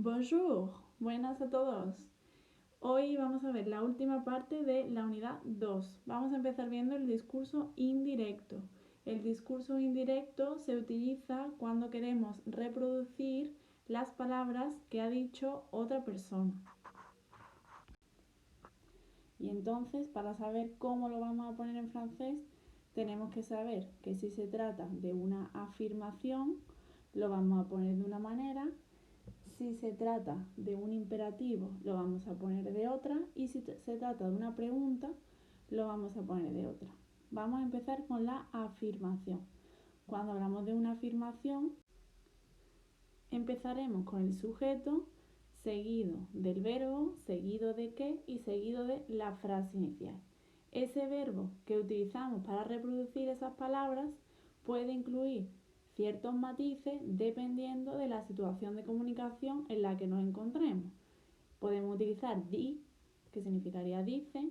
Bonjour, buenas a todos. Hoy vamos a ver la última parte de la unidad 2. Vamos a empezar viendo el discurso indirecto. El discurso indirecto se utiliza cuando queremos reproducir las palabras que ha dicho otra persona. Y entonces, para saber cómo lo vamos a poner en francés, tenemos que saber que si se trata de una afirmación, lo vamos a poner de una manera. Si se trata de un imperativo, lo vamos a poner de otra, y si se trata de una pregunta, lo vamos a poner de otra. Vamos a empezar con la afirmación. Cuando hablamos de una afirmación, empezaremos con el sujeto, seguido del verbo, seguido de qué y seguido de la frase inicial. Ese verbo que utilizamos para reproducir esas palabras puede incluir ciertos matices dependiendo de la situación de comunicación en la que nos encontremos. Podemos utilizar dit, que significaría dice,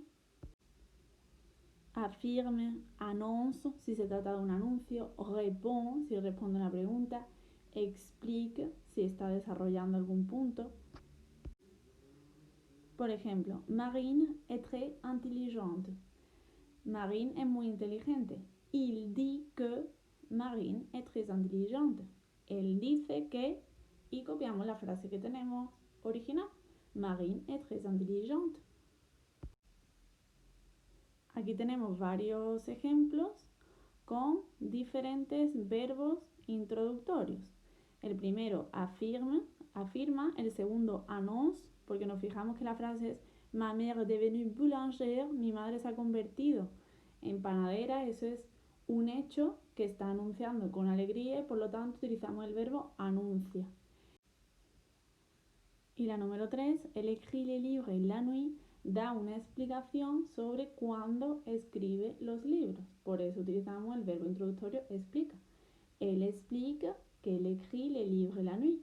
affirme, annonce, si se trata de un anuncio, répond, si responde a una pregunta, explique, si está desarrollando algún punto. Por ejemplo, Marine est très intelligente. Marine es muy inteligente. Il dit que Marine est très intelligente. Él dice que, y copiamos la frase que tenemos original. Marine est très intelligente. Aquí tenemos varios ejemplos con diferentes verbos introductorios. El primero afirma, el segundo annonce, porque nos fijamos que la frase es ma mère est devenue boulangère, mi madre se ha convertido en panadera, eso es un hecho que está anunciando con alegría y por lo tanto utilizamos el verbo anuncia. Y la número 3, elle écrit les livres la nuit, da una explicación sobre cuándo escribe los libros. Por eso utilizamos el verbo introductorio explica. Elle explique qu'elle écrit les livres la nuit.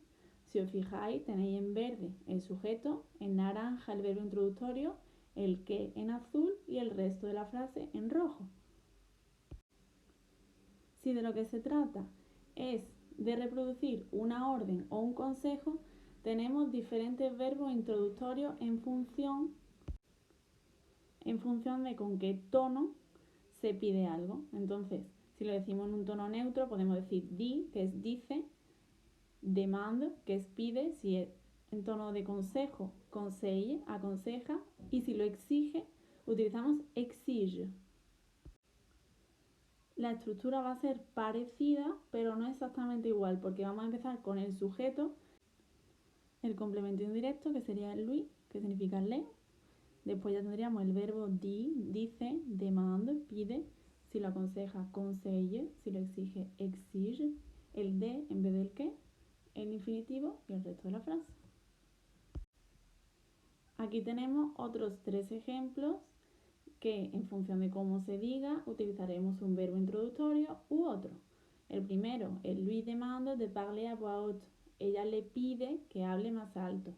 Si os fijáis, tenéis en verde el sujeto, en naranja el verbo introductorio, el que en azul y el resto de la frase en rojo. Si de lo que se trata es de reproducir una orden o un consejo, tenemos diferentes verbos introductorios en función de con qué tono se pide algo. Entonces, si lo decimos en un tono neutro, podemos decir dit, que es dice, demande, que es pide, si es en tono de consejo, conseille, aconseja, y si lo exige, utilizamos exige. La estructura va a ser parecida, pero no exactamente igual, porque vamos a empezar con el sujeto, el complemento indirecto, que sería lui, que significa le. Después ya tendríamos el verbo dit, dice, demande, pide. Si lo aconseja, conseille. Si lo exige, exige. El de en vez del que, el infinitivo y el resto de la frase. Aquí tenemos otros 3 ejemplos que en función de cómo se diga utilizaremos un verbo introductorio u otro. El primero, elle lui demande de parler à voix haute. Ella le pide que hable más alto.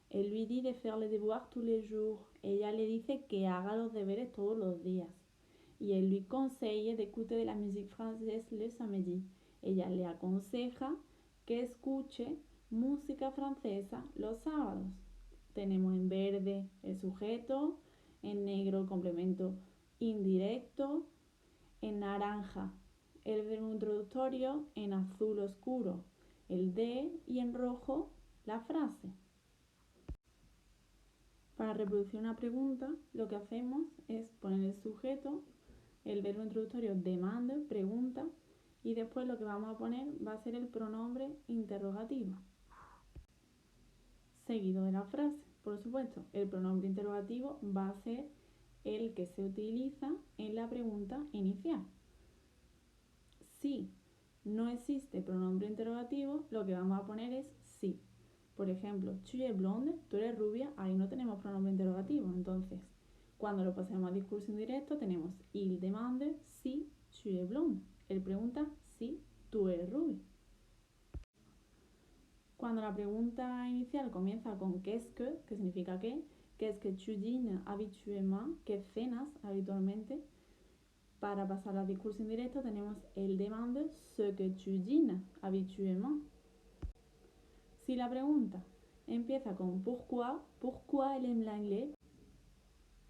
Elle lui dit de faire les devoirs tous les jours. Ella le dice que haga los deberes todos los días. Y elle lui conseille d'écouter de la musique française le samedi. Ella le aconseja que escuche música francesa los sábados. Tenemos en verde el sujeto, en negro el complemento indirecto, en naranja el verbo introductorio, en azul oscuro el de y en rojo la frase. Para reproducir una pregunta, lo que hacemos es poner el sujeto, el verbo introductorio demande, pregunta, y después lo que vamos a poner va a ser el pronombre interrogativo, seguido de la frase. Por supuesto, el pronombre interrogativo va a ser el que se utiliza en la pregunta inicial. Si no existe pronombre interrogativo, lo que vamos a poner es sí. Por ejemplo, tu es blonde, tú eres rubia, ahí no tenemos pronombre interrogativo. Entonces, cuando lo pasemos a discurso indirecto, tenemos il demande si tu es blonde. Él pregunta si tú eres rubia. Cuando la pregunta inicial comienza con qu'est-ce que significa qu'est-ce que tu dînes habituellement, que cenas habitualmente, para pasar al discurso indirecto tenemos el demande ce que tu dînes habituellement. Si la pregunta empieza con pourquoi elle aime l'anglais.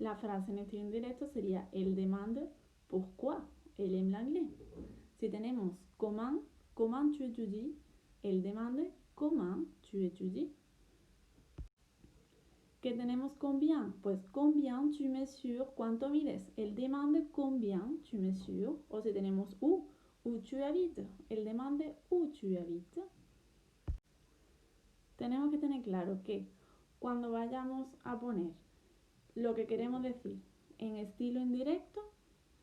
La frase en estilo indirecto sería elle demande pourquoi elle aime l'anglais. Si tenemos comment tu étudies, elle demande comment tu étudies. ¿Qué tenemos combien? Pues combien tu mesures, cuánto mides. Elle demande combien tu mesures. O si tenemos où tu habites. Elle demande où tu habites. Tenemos que tener claro que cuando vayamos a poner lo que queremos decir en estilo indirecto,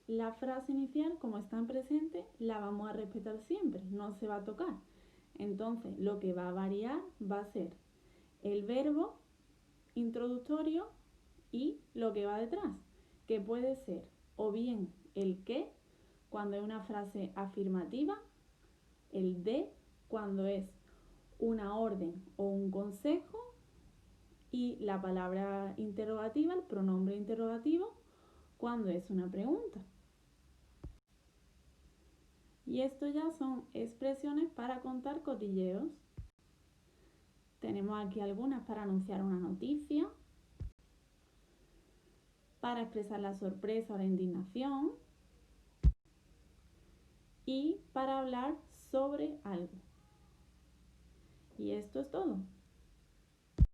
la frase inicial, como está en presente, la vamos a respetar siempre, no se va a tocar. Entonces, lo que va a variar va a ser el verbo introductorio y lo que va detrás, que puede ser o bien el qué cuando es una frase afirmativa, el de cuando es una orden o un consejo y la palabra interrogativa, el pronombre interrogativo, cuando es una pregunta. Y esto ya son expresiones para contar cotilleos. Tenemos aquí algunas para anunciar una noticia, para expresar la sorpresa o la indignación y para hablar sobre algo. Y esto es todo.